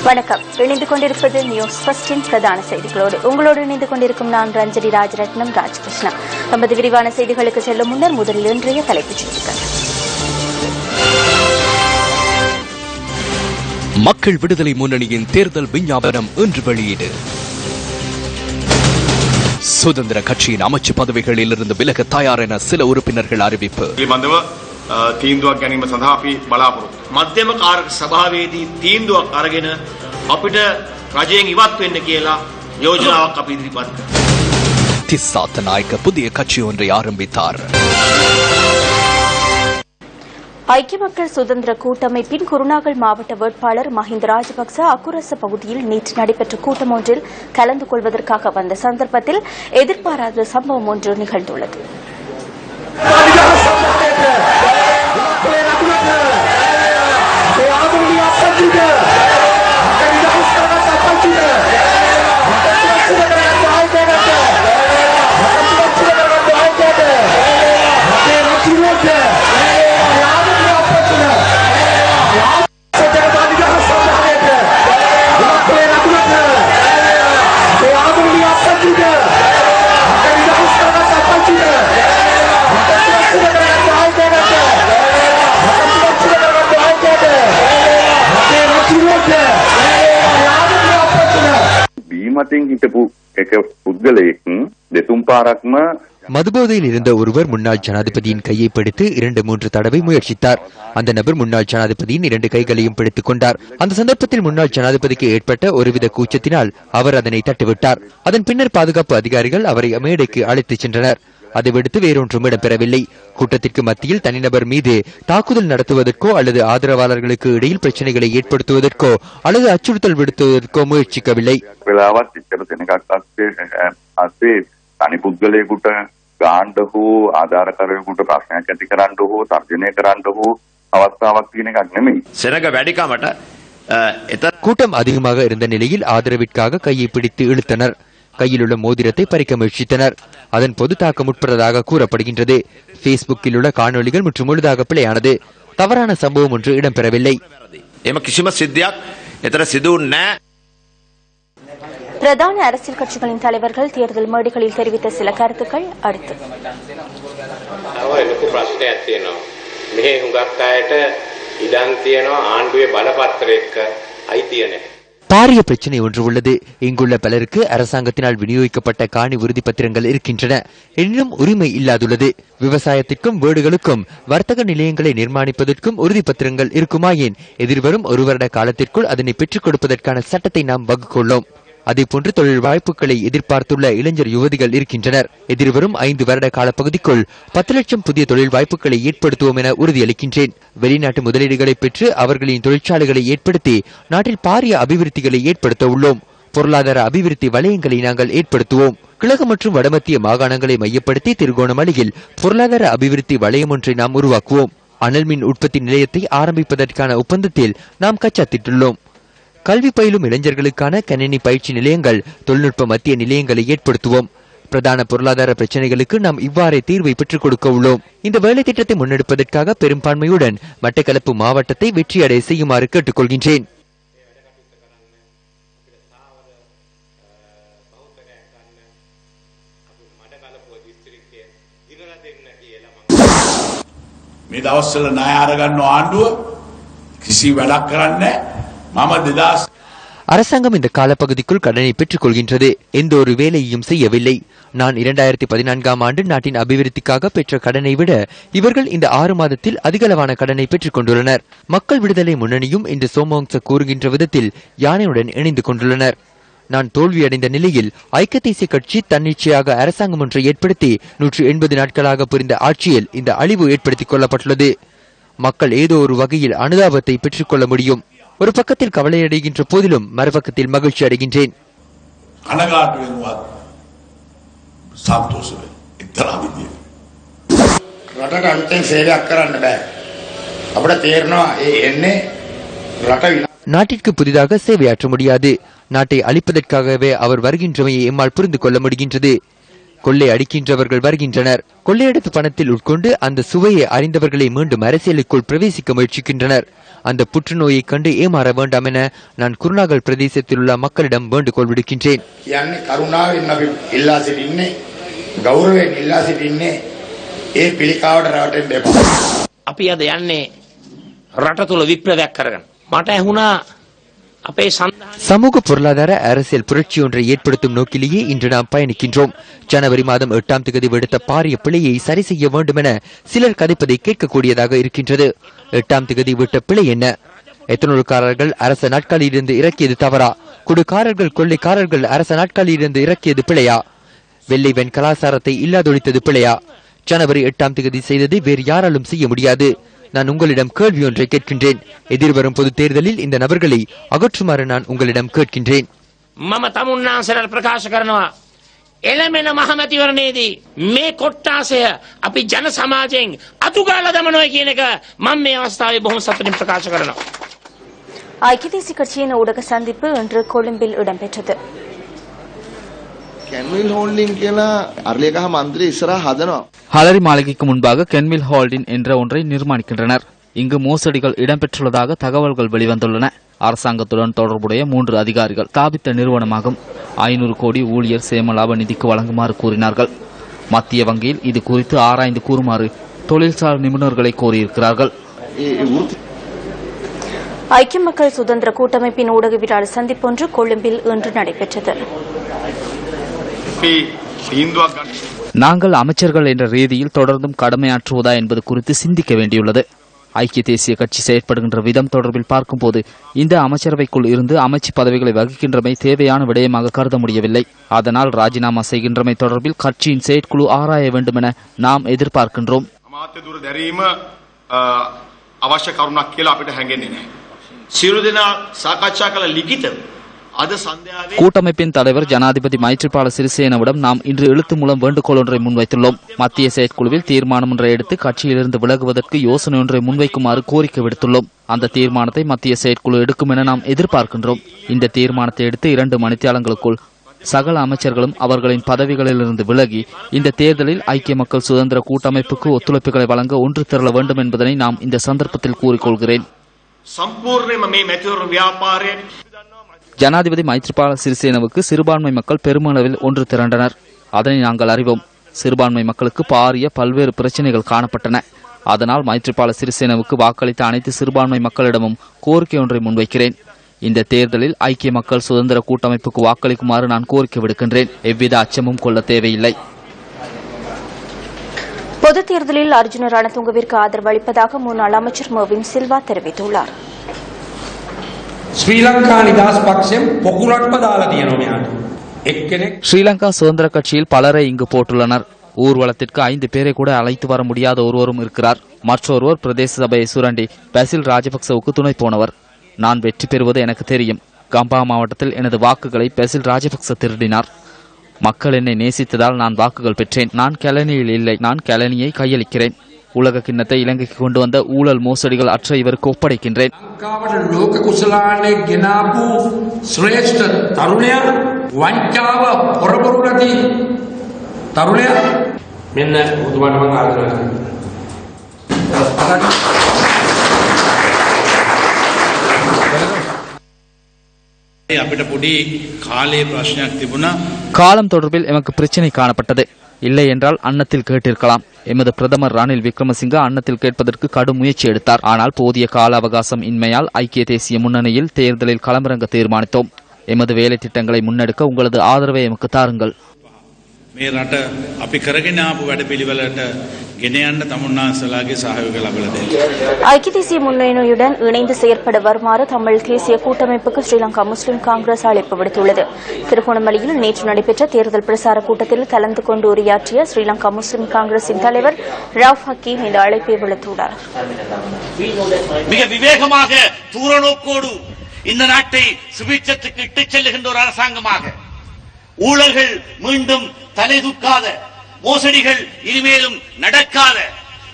வணக்கம். இணைந்து கொண்டிருப்பது நியூஸ் ஃபர்ஸ்டின் பிரதான செய்திகளோடு உங்களோடு இணைந்து கொண்டிருக்கும் நான் ரஞ்சனி ராஜரத்னம் ராஜகிருஷ்ணா. நமது விரிவான செய்திகளுக்கு செல்லும் முன்னர் முதலில் இன்றைய தலைப்புச் செய்திகள். மக்கள் விடுதலை முன்னணியின் தேர்தல் விஞ்ஞாபனம் இன்று வெளியீடு. சுதந்திர கட்சியின் அமைச்சு பதவிகளில் இருந்து விலக தயார் என சில உறுப்பினர்கள் அறிவிப்பு. තීන්දුවක් ගැනීම සඳහා අපි බලාපොරොත්තු. මධ්‍යම කාරක සභාවේදී තීන්දුවක් අරගෙන අපිට රජයෙන් ඉවත් වෙන්න කියලා යෝජනාවක් අපි ඉදිරිපත් කළා. திசாத்த நாயக்க புதிய கட்சி ஒன்றை ஆரம்பித்தார். ஐக்கிய மக்கள் சுதந்திர கூட்டமைப்பின் குருநாகல் மாவட்ட வேட்பாளர் மஹிந்த ராஜபக்ச அக்குரச பகுதியில் நேற்று நடைபெற்ற கூட்டம் ஒன்றில் கலந்து கொள்வதற்காக வந்த சந்தர்ப்பத்தில் எதிர்பாராத சம்பவம் ஒன்று நிகழ்ந்துள்ளது. மதுபோதையில் இருந்த ஒருவர் முன்னாள் ஜனாதிபதியின் கையை பிடித்து 2-3 தடவை முயற்சித்தார். அந்த நபர் முன்னாள் ஜனாதிபதியின் 2 கைகளையும் பிடித்துக் கொண்டார். அந்த சந்தர்ப்பத்தில் முன்னாள் ஜனாதிபதிக்கு ஏற்பட்ட ஒருவித கூச்சத்தினால் அவர் அதனை தட்டிவிட்டார். அதன் பின்னர் பாதுகாப்பு அதிகாரிகள் அவரை மேடைக்கு அழைத்துச் சென்றனர். அதை விடுத்து வேறொன்றும் இடம்பெறவில்லை. கூட்டத்திற்கு மத்தியில் தனிநபர் மீது தாக்குதல் நடத்துவதற்கோ அல்லது ஆதரவாளர்களுக்கு இடையில் பிரச்சனைகளை ஏற்படுத்துவதற்கோ அல்லது அச்சுறுத்தல் விடுத்துவதற்கோ முயற்சிக்கவில்லை. ගාණ්ඩ හෝ ආධාරකරුවෙකුට ප්‍රශ්නයක් ඇති කරන්න හෝ තර්ජනය කරන්න හෝ අවස්ථාවක් තියෙන එකක් නෙමෙයි. සෙනඟ වැඩිකමට கூட்டம் அதிகமாக இருந்த நிலையில் ஆதரவிற்காக கையை பிடித்து இழுத்தனர். கையில் உள்ள மோதிரத்தை பறிக்க முயற்சித்தனர். அதன் பொது தாக்க முற்பட்டதாக கூறப்படுகின்றது. பேஸ்புக்கில் உள்ள காணொலிகள் மற்றும் முழுதாக பிழையானது. தவறான சம்பவம் ஒன்று இடம்பெறவில்லை. பிரதான அரசியல் கட்சிகளின் தலைவர்கள் தேர்தல் மேடைகளில் தெரிவித்த சில கருத்துக்கள் அடுத்து. பாரிய பிரச்சனை ஒன்று உள்ளது. இங்குள்ள பலருக்கு அரசாங்கத்தினால் விநியோகிக்கப்பட்ட காணி உறுதி பத்திரங்கள் இருக்கின்றன, எனினும் உரிமை இல்லாதுள்ளது. விவசாயத்திற்கும் வீடுகளுக்கும் வர்த்தக நிலையங்களை நிர்மாணிப்பதற்கும் உறுதி பத்திரங்கள் இருக்குமாயின் எதிர்வரும் 1 வருட காலத்திற்குள் அதனை பெற்றுக் கொடுப்பதற்கான சட்டத்தை நாம் வகுத்துள்ளோம். அதேபோன்று தொழில் வாய்ப்புகளை எதிர்பார்த்துள்ள இளைஞர் யுவதிகள் இருக்கின்றனர். எதிர்வரும் 5 வருட கால பகுதிக்குள் 10 லட்சம் புதிய தொழில் வாய்ப்புகளை ஏற்படுத்துவோம் என உறுதியளிக்கின்றேன். வெளிநாட்டு முதலீடுகளை பெற்று அவர்களின் தொழிற்சாலைகளை ஏற்படுத்தி நாட்டில் பாரிய அபிவிருத்திகளை ஏற்படுத்த உள்ளோம். பொருளாதார அபிவிருத்தி வலயங்களை நாங்கள் ஏற்படுத்துவோம். கிழக்கு மற்றும் வடமத்திய மாகாணங்களை மையப்படுத்தி திருகோணமலையில் பொருளாதார அபிவிருத்தி வலயம் ஒன்றை நாம் உருவாக்குவோம். அனல் மின் உற்பத்தி நிலையத்தை ஆரம்பிப்பதற்கான ஒப்பந்தத்தில் நாம் கச்சாத்திட்டுள்ளோம். கல்வி பயிலும் இளைஞர்களுக்கான கணினி பயிற்சி நிலையங்கள், தொழில்நுட்ப மத்திய நிலையங்களை ஏற்படுத்துவோம். பிரதான பொருளாதார பிரச்சனைகளுக்கு நாம் இவ்வாறே தீர்வை பெற்றுக் கொடுக்க உள்ளோம். இந்த வேலை திட்டத்தை முன்னெடுப்பதற்காக பெரும்பான்மையுடன் மட்டக்களப்பு மாவட்டத்தை வெற்றியடைய செய்யுமாறு கேட்டுக்கொள்கின்றேன். මේ දවස්වල ණය අරගන්න ආණ්ඩුව කිසි වැඩක් කරන්නේ නැහැ. அரசாங்கம் இந்த காலப்பகுதிக்குள் கடனை பெற்றுக் கொள்கின்றது. எந்த ஒரு வேலையையும் செய்யவில்லை. நான் 2014ஆம் ஆண்டு நாட்டின் அபிவிருத்திக்காக பெற்ற கடனை விட இவர்கள் இந்த 6 மாதத்தில் அதிகளவான கடனை பெற்றுக் கொண்டுள்ளனர். மக்கள் விடுதலை முன்னணியும் இந்த சோமவம்ச கூறுகின்ற விதத்தில் யானையுடன் இணைந்து கொண்டுள்ளனர். நான் தோல்வியடைந்த நிலையில் ஐக்கிய தேசிய கட்சி தன்னிச்சையாக அரசாங்கம் ஒன்றை ஏற்படுத்தி 180 நாட்களாக புரிந்த ஆட்சியில் இந்த அழிவு ஏற்படுத்திக் கொள்ளப்பட்டுள்ளது. மக்கள் ஏதோ ஒரு வகையில் அனுதாபத்தை பெற்றுக் கொள்ள முடியும். ஒரு பக்கத்தில் கவலை அடைகின்ற போதிலும் மறுபக்கத்தில் மகிழ்ச்சி அடைகின்றேன். நாட்டிற்கு புதிதாக சேவையாற்ற முடியாது. நாட்டை அழிப்பதற்காகவே அவர் வருகின்றமையை எம்மால் புரிந்து கொள்ள முடிகின்றது. கொள்ளை அடிக்கின்றவர்கள் வருகின்றனர். கொள்ளையடித்த பணத்தில் உட்கொண்டு அந்த சுவையை அறிந்தவர்களை மீண்டும் அரசியலுக்குள் பிரவேசிக்க முயற்சிக்கின்றனர். அந்த புற்றுநோயை கண்டு ஏமாற வேண்டாம் என நான் குருநாகல் பிரதேசத்தில் உள்ள மக்களிடம் வேண்டுகோள் விடுக்கின்றேன். අපි අද යන්නේ රට තුල විප්ලවයක් කරගන්න. මට ඇහුණා අපේ சமூக பொருளாதார அரசியல் புரட்சி ஒன்றை ஏற்படுத்தும் நோக்கிலேயே இன்று நாம் பயணிக்கின்றோம். ஜனவரி மாதம் 8ஆம் தேதி விடுத்த பாரிய பிழையை சரி செய்ய வேண்டும் என சிலர் கதைப்பதை கேட்கக்கூடியதாக இருக்கின்றது. 8ஆம் தேதி விட்ட பிழை என்ன? எத்தனூர்காரர்கள் அரச நாட்களிலிருந்து இறக்கியது தவறா? குடுக்காரர்கள் கொள்ளைக்காரர்கள் அரச நாட்களிலிருந்து இறக்கியது பிழையா? வெள்ளை வெண் கலாச்சாரத்தை இல்லாதொழித்தது பிழையா? ஜனவரி 8ஆம் தேதி செய்தது வேறு யாராலும் செய்ய முடியாது. நான் உங்களிடம் கேள்வி ஒன்றை கேட்கின்றேன். எதிர்வரும் பொது தேர்தலில் இந்த நபர்களை அகற்றுமாறு நான் உங்களிடம் கேட்கின்றேன். මම තමුන්නාන්සේට ප්‍රකාශ කරනවා එළමෙන මහමැතිවරණයේදී මේ කොට්ටාසය අපි ජන සමාජයෙන් අතුගාලා දමනවා කියන එක මම මේ අවස්ථාවේ බොහොම සතුටින් ප්‍රකාශ කරනවා. ஐக்கிய தேசிய கட்சியின் ஊடக சந்திப்பு இன்று கொழும்பில் இடம்பெற்றது. කැන්විල් හෝල්ඩින් කියලා අරලියගහ මන්ත්‍රී ඉස්සරහා හදනවා. ஹலரி மாளிகைக்கு முன்பாக கென்வில் ஹோல்டின் என்ற ஒன்றை நிர்மாணிக்கின்றனர். இங்கு மோசடிகள் இடம்பெற்றுள்ளதாக தகவல்கள் வெளிவந்துள்ளன. அரசாங்கத்துடன் தொடர்புடைய 3 அதிகாரிகள் ஸ்தாபித்த நிறுவனமாகும். 500 கோடி ஊழியர் சேமலாப நிதிக்கு வழங்குமாறு கூறினார்கள். மத்திய வங்கியில் இது குறித்து ஆராய்ந்து கூறுமாறு தொழில்சார் நிபுணர்களை கோரியிருக்கிறார்கள். ஐக்கிய மக்கள் சுதந்திர கூட்டமைப்பின் ஊடகவியலாளர் சந்திப்பு ஒன்று கொழும்பில் இன்று நடைபெற்றது. நாங்கள் அமைச்சர்கள் என்ற ரீதியில் தொடர்ந்தும் கடமையாற்றுவதா என்பது குறித்து சிந்திக்க வேண்டியுள்ளது. ஐக்கிய தேசிய கட்சி செயற்படுகின்ற விதம் தொடர்பில் பார்க்கும்போது இந்த அமைச்சரவைக்குள் இருந்து அமைச்சு பதவிகளை வகிக்கின்றமை தேவையான விடயமாக கருத முடியவில்லை. அதனால் ராஜினாமா செய்கின்றமை தொடர்பில் கட்சியின் செயற்குழு ஆராய வேண்டும் என நாம் எதிர்பார்க்கின்றோம். සියලු දෙනා සාකච්ඡා කළ ලිඛිත අද සන්ධ්‍යාවේ கூட்டமைப்பின் தலைவர் ஜனாதிபதி மைத்ரிபால சிறிசேனவிடம் நாம் இன்று எழுத்து மூலம் வேண்டுகோள் ஒன்றை முன்வைத்துள்ளோம். மத்திய செயற்குழுவில் தீர்மானம் ஒன்றை எடுத்து கட்சியிலிருந்து விலகுவதற்கு யோசனை ஒன்றை முன்வைக்குமாறு கோரிக்கை விடுத்துள்ளோம். அந்த தீர்மானத்தை மத்திய செயற்குழு எடுக்கும் என நாம் எதிர்பார்க்கின்றோம். இந்த தீர்மானத்தை எடுத்து 2 மணித்தியாலங்களுக்குள் சகல அமைச்சர்களும் அவர்களின் பதவிகளிலிருந்து விலகி இந்த தேர்தலில் ஐக்கிய மக்கள் சுதந்திர கூட்டமைப்புக்கு ஒத்துழைப்புகளை வழங்க ஒன்று திரள வேண்டும் என்பதனை நாம் இந்த சந்தர்ப்பத்தில் கூறிக்கொள்கிறேன். සම්පූර්ණයෙන්ම මේ මැතිවරණ ව්‍යාපාරයේ ஜனாதிபதி மைத்ரிபால சிறிசேனவுக்கு சிறுபான்மை மக்கள் பெருமளவில் ஒன்று திரண்டனர். அதனை நாங்கள் அறிவோம். சிறுபான்மை மக்களுக்கு பாரிய பல்வேறு பிரச்சனைகள் காணப்பட்டன. அதனால் மைத்ரிபால சிறிசேனவுக்கு வாக்களித்த அனைத்து சிறுபான்மை மக்களிடமும் கோரிக்கை ஒன்றை முன்வைக்கிறேன். இந்த தேர்தலில் ஐக்கிய மக்கள் சுதந்திர கூட்டமைப்புக்கு வாக்களிக்குமாறு நான் கோரிக்கை விடுக்கின்றேன். எவ்வித அச்சமும் கொள்ள தேவையில்லை. பொதுத் தேர்தலில் அர்ஜுன ரணதுங்கவிற்கு ஆதரவு அளிப்பதாக முன்னாள் அமைச்சர் மர்வின் சில்வா தெரிவித்துள்ளார். ஸ்ரீலங்கா சுதந்திர கட்சியில் பலரை இங்கு போட்டுள்ளனர். ஊர்வலத்திற்கு 5 பேரை கூட அழைத்து வர முடியாத ஒருவரும் இருக்கிறார். மற்றொருவர் பிரதேச சபையை சுரண்டி பசில் ராஜபக்சவுக்கு துணை போனவர். நான் வெற்றி பெறுவது எனக்கு தெரியும். கம்பா மாவட்டத்தில் எனது வாக்குகளை பசில் ராஜபக்ச திருடினார். மக்கள் என்னை நேசித்ததால் நான் வாக்குகள் பெற்றேன். நான் கெலனியில் இல்லை, நான் கெலனியை கையளிக்கிறேன். உலக கிண்ணத்தை இலங்கைக்கு கொண்டு வந்த ஊழல் மோசடிகள் அற்ற இவருக்கு ஒப்படைக்கின்றேன். காலம் தொடர்பில் எமக்கு பிரச்சினை காணப்பட்டது. இல்லை என்றால் அன்னத்தில் கேட்டிருக்கலாம். எமது பிரதமர் ரணில் விக்ரமசிங்க அன்னத்தில் கேட்பதற்கு கடும் முயற்சி எடுத்தார். ஆனால் போதிய கால அவகாசம் இன்மையால் ஐக்கிய தேசிய முன்னணியில் தேர்தலில் களமிறங்க தீர்மானித்தோம். எமது வேலை திட்டங்களை முன்னெடுக்க உங்களது ஆதரவை எமக்கு தாருங்கள். මේ රට අපි කරගෙන ආපු වැඩපිළිවෙලට ගෙන යන්න තමුන්නාන්සලාගේ සහයෝගය ලබා දෙන්න. ஐக்கிய தேசிய முன்னணியுடன் இணைந்து செயற்பட வருமாறு தமிழ் தேசிய கூட்டமைப்புக்கு ஸ்ரீலங்கா முஸ்லிம் காங்கிரஸ் அழைப்பு விடுத்துள்ளது. திருகோணமலையில் நேற்று நடைபெற்ற தேர்தல் பிரசார கூட்டத்தில் கலந்து கொண்டு உரையாற்றிய ஸ்ரீலங்கா முஸ்லிம் காங்கிரசின் தலைவர் ரவுஃப் ஹக்கீம் இந்த அழைப்பை விடுத்துள்ளார். மிக விவேகமாக தூரநோக்கோடு இந்த நாட்டை சுபீட்சத்துக்கு இட்டுச் செல்லுகின்ற ஒரு அரசாங்கமாக ஊழல்கள் மீண்டும் தலை தூக்காத, மோசடிகள் இனிமேலும் நடக்காத,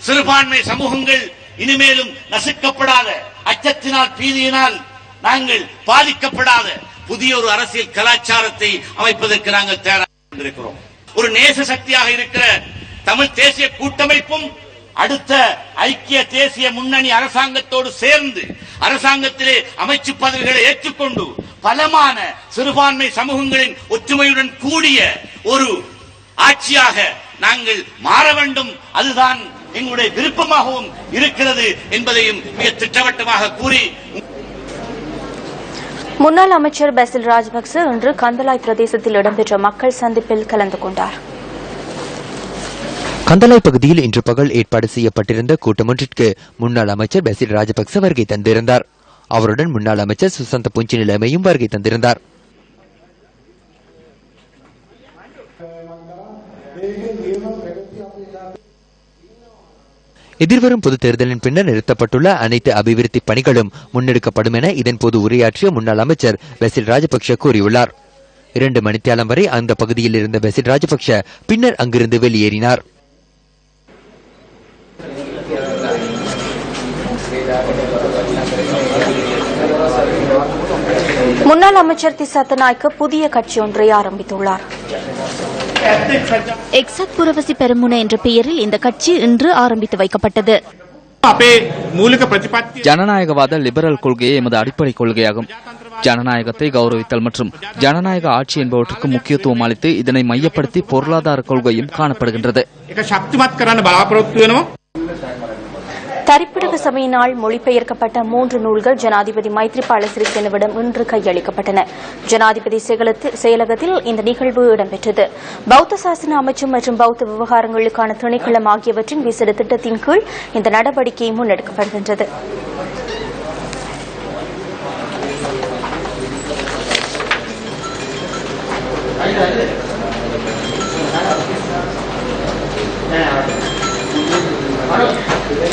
சிறுபான்மை சமூகங்கள் இனிமேலும் நசுக்கப்படாத, அச்சத்தினால் பீதியினால் நாங்கள் பாதிக்கப்படாத புதிய ஒரு அரசியல் கலாச்சாரத்தை அமைப்பதற்கு நாங்கள் தயாராக இருக்கிறோம். ஒரு நேச சக்தியாக இருக்கிற தமிழ் தேசிய கூட்டமைப்பும் அடுத்த ஐக்கிய தேசிய முன்னணி அரசாங்கத்தோடு சேர்ந்து அரசாங்கத்திலே அமைச்சு பதவிகளை ஏற்றுக்கொண்டு பலமான சிறுபான்மை சமூகங்களின் ஒற்றுமையுடன் கூடிய ஒரு ஆட்சியாக நாங்கள் மாற வேண்டும். அதுதான் எங்களுடைய விருப்பமாகவும் இருக்கிறது என்பதையும் மிக திட்டவட்டமாக கூறி, முன்னாள் அமைச்சர் பெசில் ராஜபக்ச இன்று கந்தலாய் பிரதேசத்தில் இடம்பெற்ற மக்கள் சந்திப்பில் கலந்து கொண்டார். கந்தலாய் பகுதியில் இன்று பகல் ஏற்பாடு செய்யப்பட்டிருந்த கூட்டம் ஒன்றிற்கு முன்னாள் அமைச்சர் பெசில் ராஜபக்ச வருகை தந்திருந்தார். அவருடன் முன்னாள் அமைச்சர் சுசந்த புஞ்சிநிலைமையும் வருகை தந்திருந்தார். எதிர்வரும் பொதுத் தேர்தலின் பின்னர் நிறுத்தப்பட்டுள்ள அனைத்து அபிவிருத்தி பணிகளும் முன்னெடுக்கப்படும் என இதன்போது உரையாற்றிய முன்னாள் அமைச்சர் பெசில் ராஜபக்ச கூறியுள்ளார். 2 மணித்தியாலம் வரை அந்த பகுதியில் இருந்த பெசில் ராஜபக்ச பின்னர் அங்கிருந்து வெளியேறினார். முன்னாள் அமைச்சர் திசாத்த நாயக்க புதிய கட்சி ஒன்றை ஆரம்பித்துள்ளார். எக்ஸத் புரவசி பெருமுன என்ற பெயரில் இந்த கட்சி இன்று ஆரம்பித்து வைக்கப்பட்டது. ஜனநாயகவாத லிபரல் கொள்கையே எமது அடிப்படை கொள்கையாகும். ஜனநாயகத்தை கௌரவித்தல் மற்றும் ஜனநாயக ஆட்சி என்பவற்றுக்கு முக்கியத்துவம் அளித்து இதனை மையப்படுத்தி பொருளாதார கொள்கையும் காணப்படுகின்றது. தரிப்பிடக சபையினால் மொழிபெயர்க்கப்பட்ட 3 நூல்கள் ஜனாதிபதி மைத்ரிபால சிறிசேனவிடம் இன்று கையளிக்கப்பட்டன. ஜனாதிபதி செயலகத்தில் இந்த நிகழ்வு இடம்பெற்றது. பௌத்த சாசன அமைச்சு மற்றும் பௌத்த விவகாரங்களுக்கான திணைக்களம் ஆகியவற்றின் விசேட திட்டத்தின் கீழ் இந்த நடவடிக்கை முன்னெடுக்கப்படுகின்றது.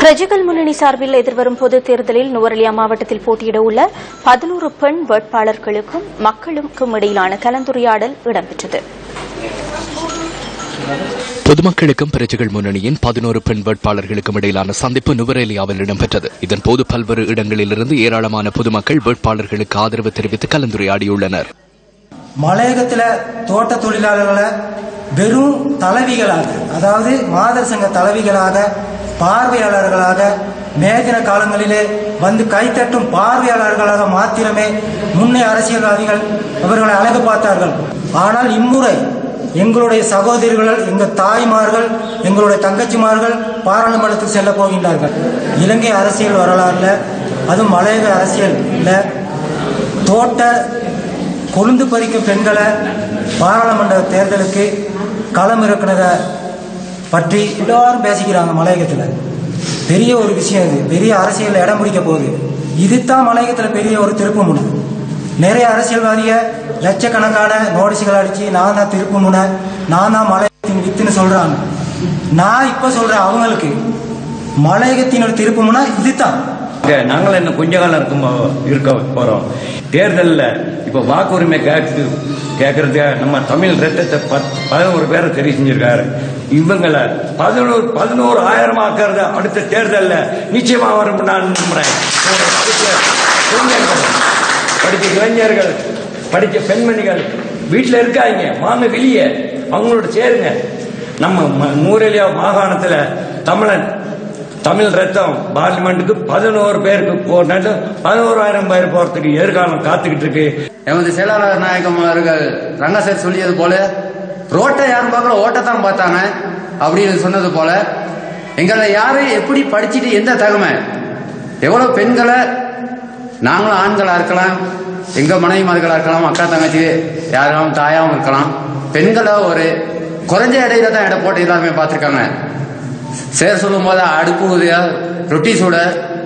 பிரஜைகள் முன்னணி சார்பில் எதிர்வரும் பொதுத் தேர்தலில் நுவரெலியா மாவட்டத்தில் போட்டியிட உள்ள 11 பெண் வேட்பாளர்களுக்கும் மக்களுக்கும் இடையிலான கலந்துரையாடல் இடம்பெற்றது. பொதுமக்களுக்கும் பிரஜைகள் முன்னணியின் 11 பெண் வேட்பாளர்களுக்கும் இடையிலான சந்திப்பு நுவரெலியாவில் இடம்பெற்றது. இதன்போது பல்வேறு இடங்களிலிருந்து ஏராளமான பொதுமக்கள் வேட்பாளர்களுக்கு ஆதரவு தெரிவித்து கலந்துரையாடியுள்ளனர். மலையகத்தில் தோட்ட தொழிலாளர்களை வெறும் தலைவிகளாக, அதாவது மாதர் சங்க தலைவிகளாக, பார்வையாளர்களாக, மேதின காலங்களிலே வந்து கைத்தட்டும் பார்வையாளர்களாக மாத்திரமே முன்னே அரசியல்வாதிகள் அவர்களை அழகு பார்த்தார்கள். ஆனால் இம்முறை எங்களுடைய சகோதரிகள், எங்கள் தாய்மார்கள், எங்களுடைய தங்கச்சிமார்கள் பாராளுமன்றத்துக்கு செல்ல போகின்றார்கள். இலங்கை அரசியல் வரலாறுல, அதுவும் மலையக அரசியல்ல தோட்ட கொழுந்து பறிக்கும் பெண்களை பாராளுமன்ற தேர்தலுக்கு களம் இறக்குனதை பற்றி எல்லாரும் பேசிக்கிறாங்க. மலையகத்தில் பெரிய ஒரு விஷயம், இது பெரிய அரசியல் இடம் பிடிக்க போகுது. இதுதான் மலையகத்தில் பெரிய ஒரு திருப்பு முனை. நிறைய அரசியல்வாதிக லட்சக்கணக்கான நோட்டீஸ்கள் அடிச்சு நான் தான் திருப்பு முனை, நான் தான் மலையகத்தின் வித்துன்னு சொல்றாங்க. நான் இப்ப சொல்றேன், அவங்களுக்கு மலையகத்தினோட திருப்பு முனை இதுதான். நாங்கள் என்ன கொஞ்ச காலம் இருக்க போறோம். தேர்தலில் இப்ப வாக்குரிமை கேட்கறது நம்ம தமிழ் ரத்தத்தை 11 பேரை தெரிவு செஞ்சிருக்காரு. இவங்களை 11,000 ஆக்கிறது அடுத்த தேர்தலில் நிச்சயமா வரும் நான் நம்புறேன். படித்த இளைஞர்கள், படித்த பெண்மணிகள் வீட்டில் இருக்காங்க, வாங்க வெளியே அவங்களோட சேருங்க. நம்ம நுவரெலியா மாகாணத்தில் தமிழ் ரத்தம் பார்லிமெண்ட்டுக்கு 11 பேருக்கு போனது 11,000 பேர் போறதுக்கு எதிர்காலம் காத்துக்கிட்டு இருக்கு. எமது செயலாளர் நாயகம் அவர்கள் ரங்கசார் சொல்லியது போல ரோட்டை யாரும் பார்க்கல, ஓட்டத்தான் பார்த்தாங்க அப்படின்னு சொன்னது போல எங்களை யாரு எப்படி படிச்சுட்டு எந்த தகமை எவ்வளவு பெண்களை, நாங்களும் ஆண்களா இருக்கலாம், எங்க மனைவிமார்களா இருக்கலாம், அக்கா தங்கச்சி யாரும் தாயாவும் இருக்கலாம், பெண்களை ஒரு குறைஞ்ச இடையில தான் இடம் போட்டு எல்லாருமே பார்த்துருக்காங்க. சேர் சொல்லும் போது அடுப்பு ரொட்டி சூட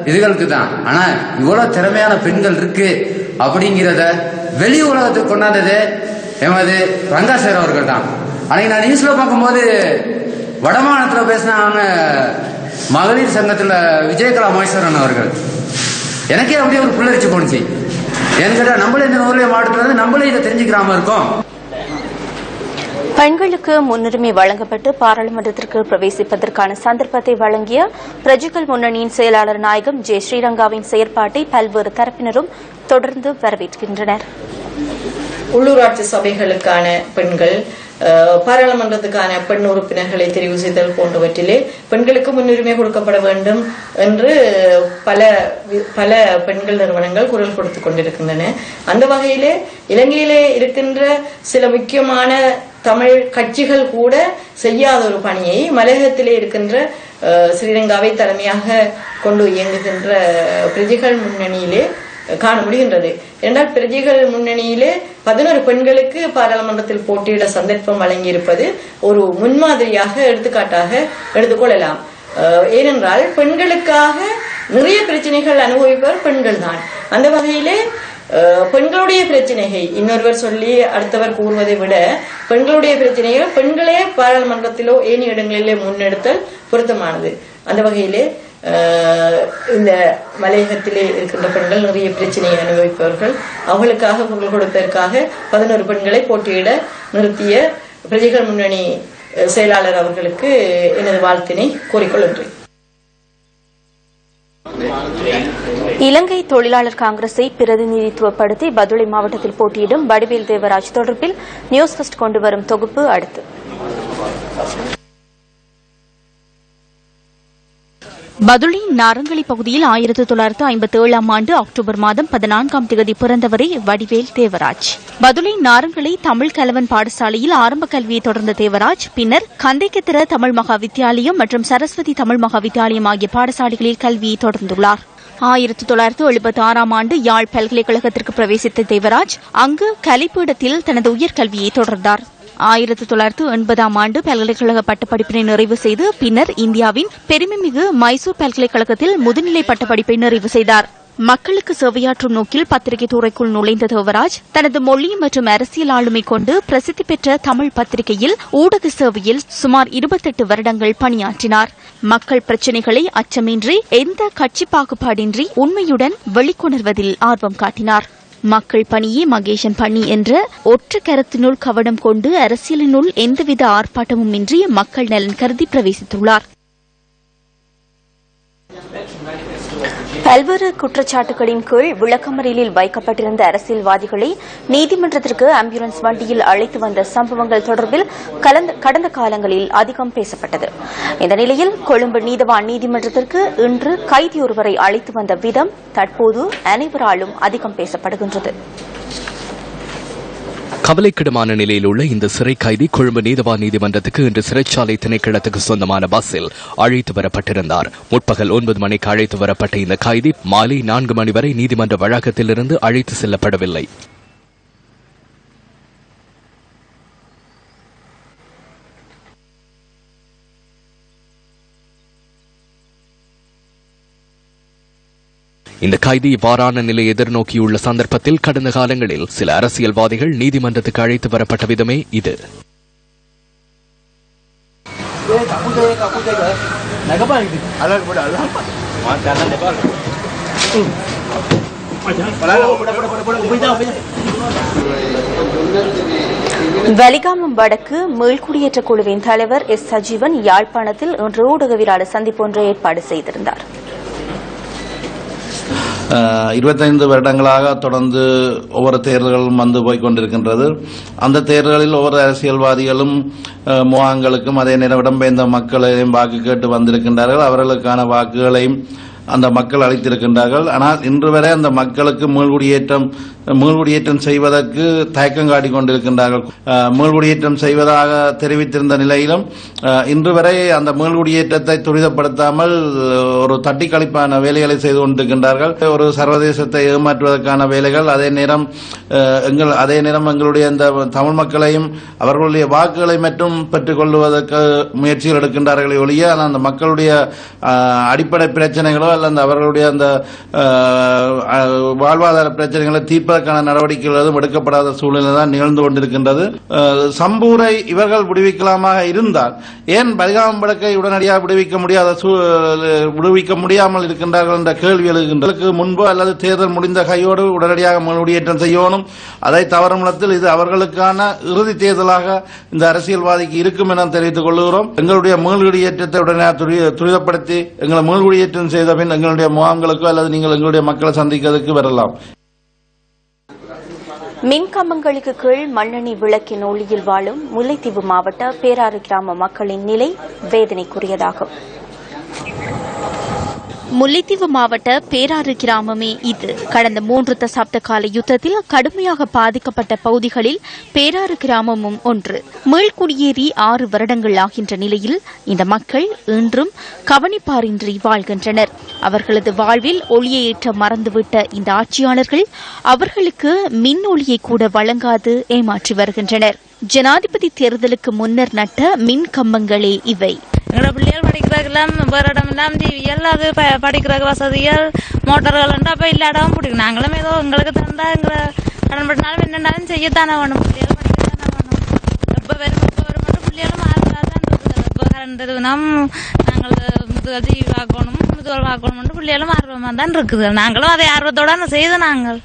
இதுகளுக்கு தான். ஆனா இவ்வளவு திறமையான பெண்கள் இருக்கு அப்படிங்கிறத வெளி உலகத்துக்கு கொண்டாந்தது எமது ரங்காசேர் அவர்கள் தான். அன்னைக்கு நான் நியூஸ்ல பார்க்கும்போது வடமாநிலத்தில் பேசினாங்க மகளிர் சங்கத்தில் விஜயகலா மகேஸ்வரன் அவர்கள். எனக்கே அப்படியே ஒரு புல்லரிச்சு போனுச்சு. ஏன்னு கேட்டா நம்மளே இந்த நுவரெலியா மாவட்டத்தில் நம்மளே இதை தெரிஞ்சுக்கிறாம இருக்கோம். பெண்களுக்கு முன்னுரிமை வழங்கப்பட்டு பாராளுமன்றத்திற்கு பிரவேசிப்பதற்கான சந்தர்ப்பத்தை வழங்கிய பிரஜைகள் முன்னணியின் செயலாளர் நாயகம் ஜே ஸ்ரீரங்காவின் செயற்பாட்டை பல்வேறு தரப்பினரும் தொடர்ந்து வரவேற்கின்றனர். உள்ளூராட்சி சபைகளுக்கான பெண்கள், பாராளுமன்றத்துக்கான பெண் உறுப்பினர்களை தெரிவு செய்தல் போன்றவற்றிலே பெண்களுக்கு முன்னுரிமை கொடுக்கப்பட வேண்டும் என்று பல பெண்கள் நிறுவனங்கள் குரல் கொடுத்துக் கொண்டிருக்கின்றன. அந்த வகையிலே இலங்கையிலே இருக்கின்ற சில முக்கியமான தமிழ் கட்சிகள் கூட செய்யாத ஒரு பணியை மலையகத்திலே இருக்கின்ற ஸ்ரீலங்காவை தலைமையாக கொண்டு இயங்குகின்ற பிரஜைகள் முன்னணியிலே காண முடிகின்றது. என்றால் பிரஜைகள் முன்னணியிலே 11 பெண்களுக்கு பாராளுமன்றத்தில் போட்டியிட சந்தர்ப்பம் வழங்கியிருப்பது ஒரு முன்மாதிரியாக எடுத்துக்காட்டாக எடுத்துக்கொள்ளலாம். ஏனென்றால் பெண்களுக்காக நிறைய பிரச்சனைகள் அனுபவிப்பவர் பெண்கள் தான். அந்த வகையிலே பெண்களுடைய பிரச்சனைகள் இன்னொருவர் சொல்லி அடுத்தவர் கூறுவதை விட பெண்களுடைய பிரச்சனைகள் பெண்களே பாராளுமன்றத்திலோ ஏனைய இடங்களிலே முன்னெடுத்தல் பொருத்தமானது. அந்த வகையிலே இந்த மலையகத்திலே இருக்கின்ற பெண்கள் நிறைய பிரச்சனையை அனுபவிப்பவர்கள். அவர்களுக்காக குரல் கொடுப்பதற்காக 11 பெண்களை போட்டியிட நிறுத்திய பிரஜைகள் முன்னணி செயலாளர் அவர்களுக்கு எனது வாழ்த்தினை கூறிக்கொள்கின்றேன். இலங்கை தொழிலாளர் காங்கிரஸை பிரதிநிதித்துவப்படுத்தி பதுளை மாவட்டத்தில் போட்டியிடும் வடிவேல் தேவராஜ் தொடர்பில் நியூஸ் ஃபர்ஸ்ட் கொண்டு வரும் தொகுப்பு அடுத்து. பதுளை நாரங்களி பகுதியில் 1957 ஆண்டு அக்டோபர் மாதம் 14ஆம் தேதி பிறந்தவரே வடிவேல் தேவராஜ். பதுளை நாரங்களி தமிழ் கலவன் பாடசாலையில் ஆரம்ப கல்வியை தொடர்ந்த தேவராஜ் பின்னர் கந்தைக்கத்திர தமிழ் மகா வித்தியாலயம் மற்றும் சரஸ்வதி தமிழ் மகா வித்தியாலயம் ஆகிய பாடசாலைகளில் கல்வியை தொடர்ந்துள்ளார். 1976ஆம் ஆண்டு யாழ் பல்கலைக்கழகத்திற்கு பிரவேசித்த தேவராஜ் அங்கு கலைப்பீடத்தில் தனது உயர்கல்வியை தொடர்ந்தார். 1980ஆம் ஆண்டு பல்கலைக்கழக பட்டப்படிப்பினை நிறைவு செய்து பின்னர் இந்தியாவின் பெருமைமிகு மைசூர் பல்கலைக்கழகத்தில் முதுநிலை பட்டப்படிப்பை நிறைவு செய்தார். மக்களுக்கு சேவையாற்றும் நோக்கில் பத்திரிகை துறைக்குள் நுழைந்த தேவராஜ் தனது மொழி மற்றும் அரசியல் ஆளுமை கொண்டு பிரசித்தி பெற்ற தமிழ் பத்திரிகையில் ஊடக சேவையில் சுமார் 28 வருடங்கள் பணியாற்றினார். மக்கள் பிரச்சினைகளை அச்சமின்றி எந்த கட்சி பாகுபாடின்றி உண்மையுடன் வெளிக்கொணர்வதில் ஆர்வம் காட்டினார். மக்கள் பணியே மகேசன் பணி என்ற ஒற்றை கருத்தினுள் கவனம் கொண்டு அரசியலினுள் எந்தவித ஆர்ப்பாட்டமும் இன்றி மக்கள் நலன் கருதி பிரவேசித்துள்ளார். பல்வேறு குற்றச்சாட்டுகளின் கீழ் விளக்கமறியலில் வைக்கப்பட்டிருந்த அரசியல்வாதிகளை நீதிமன்றத்திற்கு ஆம்புலன்ஸ் வண்டியில் அழைத்து வந்த சம்பவங்கள் தொடர்பில் கடந்த காலங்களில் அதிகம் பேசப்பட்டது. இந்த நிலையில் கொழும்பு நீதவான் நீதிமன்றத்திற்கு இன்று கைதியொருவரை அழைத்து வந்த விதம் தற்போது அனைவராலும் அதிகம் பேசப்படுகின்றது. கவலைக்கிடமான நிலையில் உள்ள இந்த சிறை கைதி கொழும்பு நீதவான் நீதிமன்றத்துக்கு இன்று சிறைச்சாலை திணைக்களத்துக்கு சொந்தமான பஸ்ஸில் அழைத்து வரப்பட்டிருந்தார். முற்பகல் 9 மணிக்கு அழைத்து வரப்பட்ட இந்த கைதி மாலை 4 மணி வரை நீதிமன்ற வளாகத்திலிருந்து அழைத்து செல்லப்படவில்லை. இந்த கைதி இவ்வாறான நிலை எதிர்நோக்கியுள்ள சந்தர்ப்பத்தில் கடந்த காலங்களில் சில அரசியல்வாதிகள் நீதிமன்றத்துக்கு அழைத்து வரப்பட்ட விதமே இது. வலிகாமம் வடக்கு மீள்குடியேற்ற குழுவின் தலைவர் எஸ் சஜீவன் யாழ்ப்பாணத்தில் இன்று ஊடகவியலாளர் சந்திப்பு ஒன்றை ஏற்பாடு செய்திருந்தார். 25 வருடங்களாக தொடர்ந்து ஒவ்வொரு தேர்தல்களும் வந்து போய்கொண்டிருக்கின்றது. அந்த தேர்தலில் ஒவ்வொரு அரசியல்வாதிகளும் முகாம்களுக்கும் அதே நேரம் இடம்பெயர்ந்த மக்களையும் வாக்கு கேட்டு வந்திருக்கின்றார்கள். அவர்களுக்கான வாக்குகளையும் அந்த மக்கள் அளித்திருக்கின்றார்கள். ஆனால் இன்று வரை அந்த மக்களுக்கு மீள்குடியேற்றம் செய்வதற்கு தயக்கம் காட்டிக் கொண்டிருக்கின்றார்கள். மீள்குடியேற்றம் செய்வதாக தெரிவித்திருந்த நிலையிலும் இன்று வரை அந்த மீள்குடியேற்றத்தை துரிதப்படுத்தாமல் ஒரு தட்டிக்கழிப்பான வேலைகளை செய்து கொண்டிருக்கின்றார்கள். ஒரு சர்வதேசத்தை ஏமாற்றுவதற்கான வேலைகள், அதே நேரம் எங்களுடைய இந்த தமிழ் மக்களையும் அவர்களுடைய வாக்குகளை மட்டும் பெற்றுக் கொள்வதற்கு முயற்சிகள் எடுக்கின்றார்களே ஒழிய அந்த மக்களுடைய அடிப்படை பிரச்சனைகளோ அல்லது அவர்களுடைய அந்த வாழ்வாதார பிரச்சனைகளை தீர்ப்பதற்கான நடவடிக்கைகளும் எடுக்கப்படாத சூழ்நிலை தான் நிகழ்ந்து கொண்டிருக்கின்றது. சம்பூரை இவர்கள் விடுவிக்கலாமாக இருந்தால் ஏன் பலிகாமம் வடக்கை உடனடியாக விடுவிக்க முடியாமல் இருக்கின்றார்கள் என்ற கேள்வி எழுகின்றது. முன்பு அல்லது தேர்தல் முடிந்த கையோடு உடனடியாக மீள்குடியேற்றம் செய்யணும். அதை தவறுமுலத்தில் இது அவர்களுக்கான இறுதி தேர்தலாக இந்த அரசியல்வாதிக்கு இருக்கும் என தெரிவித்துக் கொள்கிறோம். எங்களுடைய மீள்குடியேற்றத்தை உடனடியாக துரிதப்படுத்தி எங்களை மீள்குடியேற்றம் செய்த பின் எங்களுடைய முகாம்களுக்கோ அல்லது நீங்கள் எங்களுடைய மக்களை சந்திக்கிறதுக்கு வரலாம். மின்கம்பங்களுக்கு கீழ் மண்ணெண்ணெய் விளக்கின் ஒளியில் வாழும் முல்லைத்தீவு மாவட்ட பேராறு கிராம மக்களின் நிலை வேதனைக்குரியதாகும். முல்லைத்தீவு மாவட்ட பேராறு கிராமமே இது. கடந்த 3 தசாப்த கால யுத்தத்தில் கடுமையாக பாதிக்கப்பட்ட பகுதிகளில் பேராறு கிராமமும் ஒன்று. மீள்குடியேறி 6 வருடங்கள் ஆகின்ற நிலையில் இந்த மக்கள் இன்றும் கவனிப்பாரின்றி வாழ்கின்றனர். அவர்களது வாழ்வில் ஒளியை ஏற்ற மறந்துவிட்ட இந்த ஆட்சியாளர்கள் அவர்களுக்கு மின் ஒளியை கூட வழங்காது ஏமாற்றி வருகின்றனர். ஜனாதிபதி தேர்தலுக்கு முன்னர் நட்ட மின் கம்பங்களே இவை. எங்களோட பிள்ளைகள் படிக்கிறதுக்கெல்லாம் வேற இடமெல்லாம் டிவியல் அது படிக்கிற வசதிகள் மோட்டர்கள் அப்ப இல்லாடவும் பிடிக்கும். நாங்களும் ஏதோ எங்களுக்கு தந்தா எங்களை கடன்பட்டாலும் என்னென்னாலும் செய்யத்தானே வேணும். பிள்ளைகள் படிக்கத்தானே வேணும். எப்ப வரும் மட்டும் பிள்ளைகளும் ஆறுதான் இருக்குது. எப்ப கரண்ட் நாங்கள் டிவி பார்க்கணும் முதுகல் பார்க்கணும் பிள்ளைகளும் ஆர்வமாக தான் இருக்குது. நாங்களும் அதை ஆர்வத்தோட செய்தோம் நாங்கள்.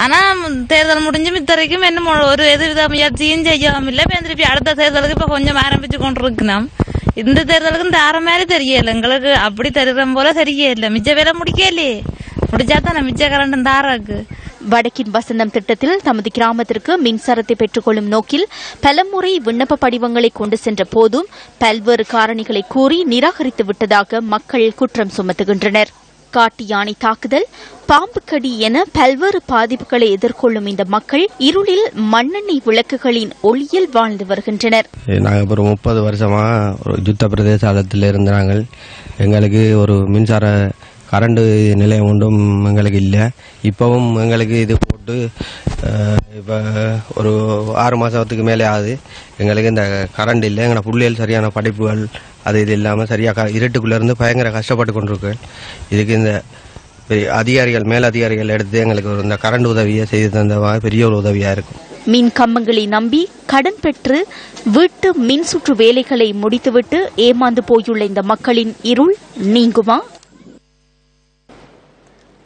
ஆனா தேர்தல் முடிஞ்சு மித்தரைக்கும் என்ன ஒரு எதுவித முயற்சியும் செய்யவும் இல்லை. திருப்பி அடுத்த தேர்தலுக்கு இப்ப கொஞ்சம் ஆரம்பிச்சு கொண்டிருக்கணும். இந்த தேர்தலுக்கு தார மாதிரி தெரியல எங்களுக்கு. அப்படி தெரிகிற போல தெரியல. மிச்ச வேலை முடிக்கலையே. முடிச்சாதான் மிச்ச கரண்ட் தாராக்கு. வடக்கின் வசந்தம் திட்டத்தில் தமது கிராமத்திற்கு மின்சாரத்தை பெற்றுக்கொள்ளும் நோக்கில் பலமுறை விண்ணப்ப படிவங்களை கொண்டு சென்ற போதும் பல்வேறு காரணிகளை கூறி நிராகரித்து விட்டதாக மக்கள் குற்றம் சுமத்துகின்றனர். காட்டு யானை தாக்குதல், பாம்பு கடி என பல்வேறு பாதிப்புகளை எதிர்கொள்ளும் இந்த மக்கள் இருளில் மண்ணெண்ணெய் விளக்குகளின் ஒளியில் வாழ்ந்து வருகின்றனர். நாங்கள் ஒரு 30 வருஷமா ஒரு யுத்த பிரதேசத்தில் இருந்த நாங்கள். எங்களுக்கு ஒரு மின்சார கரண்ட் நிலையம் ஒன்றும் எங்களுக்கு இல்லை. இப்போவும் எங்களுக்கு இது போட்டு இப்போ ஒரு 6 மாதத்துக்கு மேலே ஆகுது. எங்களுக்கு இந்த கரண்ட் இல்லை. எங்களோட பிள்ளைகள் சரியான படிப்புகள் அது இது இல்லாமல் சரியாக இருட்டுக்குள்ளேருந்து பயங்கர கஷ்டப்பட்டு கொண்டிருக்கு. இதுக்கு இந்த அதிகாரிகள் மேலதிகாரிகள் எடுத்து எங்களுக்கு இந்த கரண்ட் உதவியை செய்து தந்த பெரிய ஒரு உதவியாக இருக்கும். மின் கம்பங்களை நம்பி கடன் பெற்று வீட்டு மின் சுற்று வேலைகளை முடித்துவிட்டு ஏமாந்து போயுள்ள இந்த மக்களின் இருள் நீங்குமா?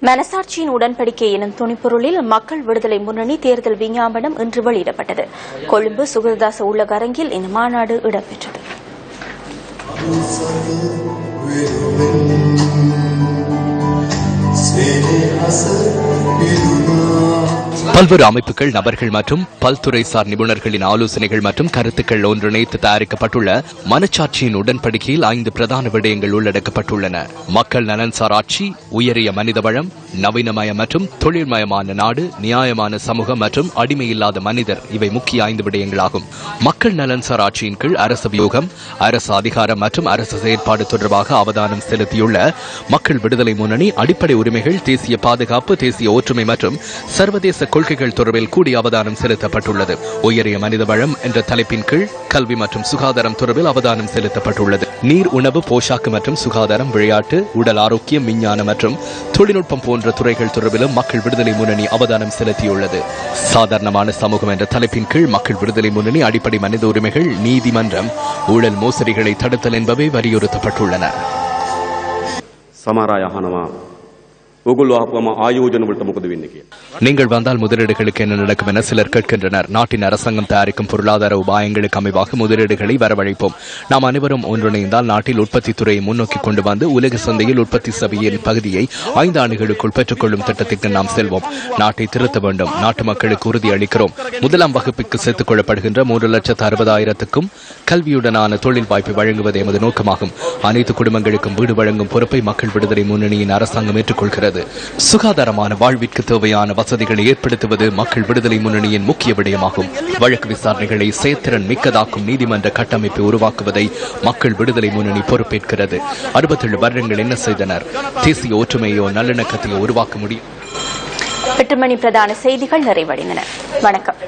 மனசாட்சியின் உடன்படிக்கை எனும் துணிப்பொருளில் மக்கள் விடுதலை முன்னணி தேர்தல் விஞ்ஞாபனம் இன்று வெளியிடப்பட்டது. கொழும்பு சுகதாச உள்ளக அரங்கில் இந்த மாநாடு இடம்பெற்றது. பல்வேறு அமைப்புகள், நபர்கள் மற்றும் பல்துறைசார் நிபுணர்களின் ஆலோசனைகள் மற்றும் கருத்துக்கள் ஒன்றிணைத்து தயாரிக்கப்பட்டுள்ள மனச்சாட்சியின் உடன்படிக்கையில் 5 பிரதான விடயங்கள் உள்ளடக்கப்பட்டுள்ளன. மக்கள் நலன்சார் ஆட்சி, உயரிய மனித வளம், நவீனமய மற்றும் தொழில்மயமான நாடு, நியாயமான சமூகம் மற்றும் அடிமையில்லாத மனிதர் இவை முக்கிய 5 விடயங்களாகும். மக்கள் நலன்சார் ஆட்சியின் கீழ் அரசு வியூகம், அரசு அதிகாரம் மற்றும் அரசு செயற்பாடு தொடர்பாக அவதானம் செலுத்தியுள்ள மக்கள் விடுதலை முன்னணி அடிப்படை உரிமைகள், தேசிய பாதுகாப்பு, தேசிய ஒற்றுமை மற்றும் சர்வதேச கொள்கைகள் தொடர்பில் கூடிய அவதானம் செலுத்தப்பட்டுள்ளது. உயரிய மனித வளம் என்ற தலைப்பின் கீழ் கல்வி மற்றும் சுகாதாரம் தொடர்பில் அவதானம் செலுத்தப்பட்டுள்ளது. நீர், உணவு, போஷாக்கு மற்றும் சுகாதாரம், விளையாட்டு, உடல் ஆரோக்கியம், விஞ்ஞானம் மற்றும் தொழில்நுட்பம் போன்ற துறைகள் தொடர்பிலும் மக்கள் விடுதலை முன்னணி அவதானம் செலுத்தியுள்ளது. சாதாரணமான சமூகம் என்ற தலைப்பின் கீழ் மக்கள் விடுதலை முன்னணி அடிப்படை மனித உரிமைகள், நீதிமன்றம், ஊழல் மோசடிகளை தடுத்தல் என்பவை வலியுறுத்தப்பட்டுள்ளன. நீங்கள் வந்தால் முதலீடுகளுக்கு என்ன நடக்கும் என சிலர் கேட்கின்றனர். நாட்டின் அரசாங்கம் தயாரிக்கும் பொருளாதார உபாயங்களுக்கு அமைவாக முதலீடுகளை வரவழைப்போம். நாம் அனைவரும் ஒன்றிணைந்தால் நாட்டில் உற்பத்தி துறையை முன்னோக்கி கொண்டு வந்து உலக சந்தையில் உற்பத்தி சபையின் பகுதியை 5 ஆண்டுகளுக்குள் பெற்றுக்கொள்ளும் திட்டத்திற்கு நாம் செல்வோம். நாட்டை திருத்த வேண்டும். நாட்டு மக்களுக்கு உறுதி அளிக்கிறோம். 1ஆம் வகுப்புக்கு சேர்த்துக் கொள்ளப்படுகின்ற 3,60,000க்கும் கல்வியுடனான தொழில் வாய்ப்பை வழங்குவது எமது நோக்கமாகும். அனைத்து குடும்பங்களுக்கும் வீடு வழங்கும் பொறுப்பை மக்கள் விடுதலை முன்னணியின் அரசாங்கம் ஏற்றுக்கொள்கிறது. சுகாதாரமான வாழ்விற்கு தேவையான வசதிகளை ஏற்படுத்துவது மக்கள் விடுதலை முன்னணியின் முக்கிய விடயமாகும். வழக்கு விசாரணைகளை செயற்திறன் மிக்கதாக்கும் நீதிமன்ற கட்டமைப்பை உருவாக்குவதை மக்கள் விடுதலை முன்னணி பொறுப்பேற்கிறது. 67 வருடங்கள் என்ன செய்தனர்? தேசிய ஒற்றுமையோ நல்லிணக்கத்தையோ உருவாக்க முடியும். 8 மணி பிரதான செய்திகள் நிறைவடைந்தன. வணக்கம்.